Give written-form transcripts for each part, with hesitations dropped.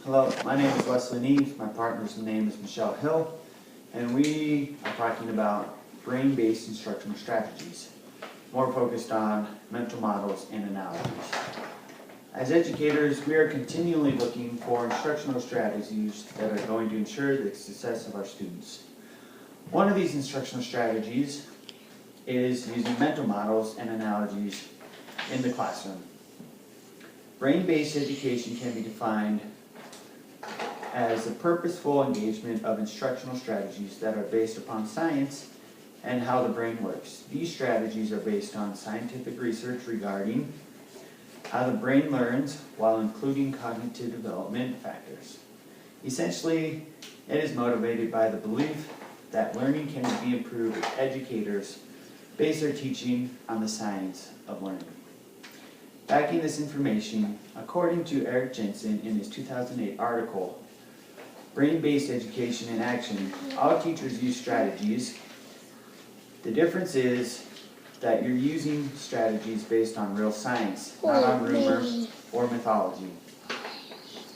Hello, my name is Wesley Neve, my partner's name is Michelle Hill, and we are talking about brain-based instructional strategies, more focused on mental models and analogies. As educators, we are continually looking for instructional strategies that are going to ensure the success of our students. One of these instructional strategies is using mental models and analogies in the classroom. Brain-based education can be defined as a purposeful engagement of instructional strategies that are based upon science and how the brain works. These strategies are based on scientific research regarding how the brain learns while including cognitive development factors. Essentially, it is motivated by the belief that learning can be improved if educators base their teaching on the science of learning. Backing this information, according to Eric Jensen in his 2008 article, Brain-Based Education in Action, all teachers use strategies. The difference is that you're using strategies based on real science, not on rumor or mythology.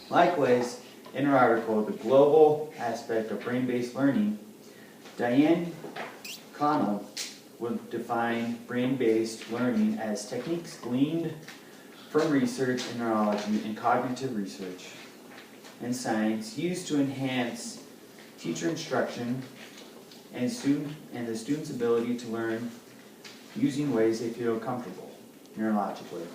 Likewise, in her article, The Global Aspect of Brain-Based Learning, Diane Connell would define brain-based learning as techniques gleaned from research in neurology and cognitive research and science used to enhance teacher instruction and the student's ability to learn using ways they feel comfortable neurologically.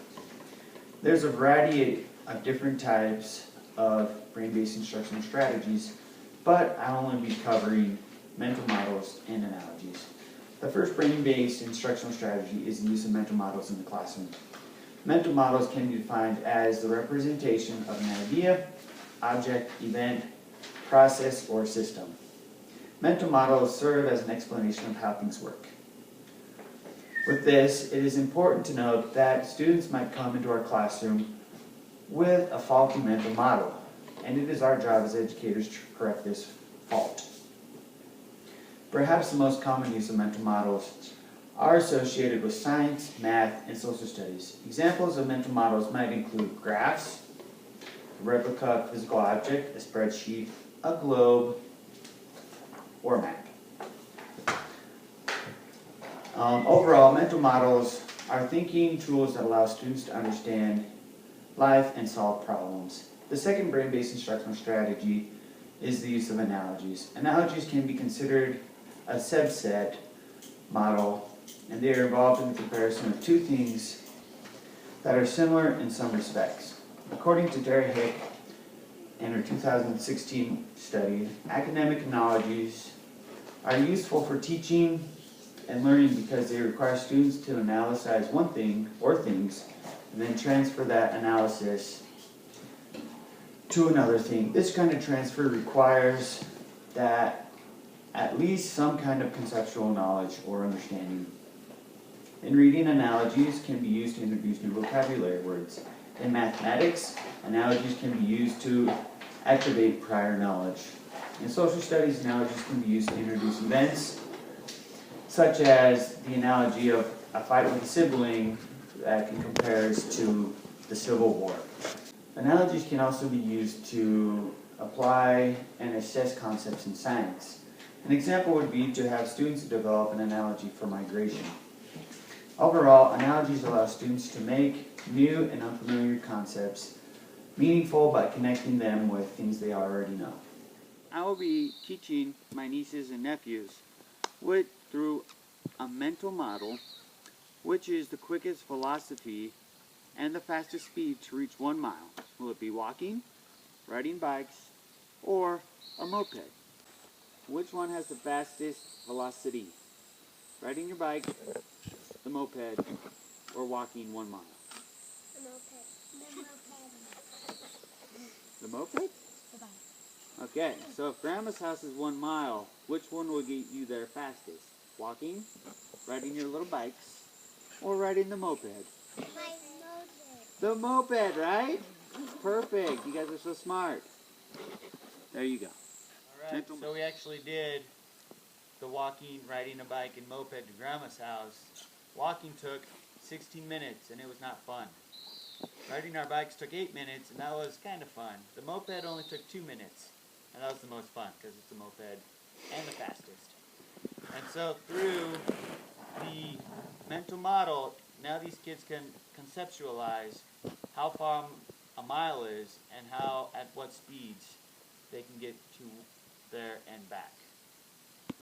There's a variety of different types of brain-based instructional strategies, but I'll only be covering mental models and analogies. The first brain-based instructional strategy is the use of mental models in the classroom. Mental models can be defined as the representation of an idea, object, event, process, or system. Mental models serve as an explanation of how things work. With this, it is important to note that students might come into our classroom with a faulty mental model, and it is our job as educators to correct this fault. Perhaps the most common use of mental models are associated with science, math, and social studies. Examples of mental models might include graphs, a replica of a physical object, a spreadsheet, a globe, or a map. Overall, mental models are thinking tools that allow students to understand life and solve problems. The second brain-based instructional strategy is the use of analogies. Analogies can be considered a subset model, and they are involved in the comparison of two things that are similar in some respects. According to Terry Hick in her 2016 study, academic analogies are useful for teaching and learning because they require students to analyze one thing or things and then transfer that analysis to another thing. This kind of transfer requires that at least some kind of conceptual knowledge or understanding. In reading, analogies can be used to introduce new vocabulary words. In mathematics, analogies can be used to activate prior knowledge. In social studies, analogies can be used to introduce events, such as the analogy of a fight with a sibling that compares to the Civil War. Analogies can also be used to apply and assess concepts in science. An example would be to have students develop an analogy for migration. Overall, analogies allow students to make new and unfamiliar concepts meaningful by connecting them with things they already know. I will be teaching my nieces and nephews through a mental model, which is the quickest velocity and the fastest speed to reach 1 mile. Will it be walking, riding bikes, or a moped? Which one has the fastest velocity? Riding your bike, the moped, or walking 1 mile? The moped. The moped? The bike. Okay, so if Grandma's house is 1 mile, which one will get you there fastest? Walking, riding your little bikes, or riding the moped? My moped. The moped, right? Perfect. You guys are so smart. There you go. All right, so we actually did the walking, riding a bike, and moped to Grandma's house. Walking took 16 minutes, and it was not fun. Riding our bikes took 8 minutes, and that was kind of fun. The moped only took 2 minutes, and that was the most fun because it's the moped and the fastest. And so through the mental model, now these kids can conceptualize how far a mile is and how, at what speeds they can get to there and back.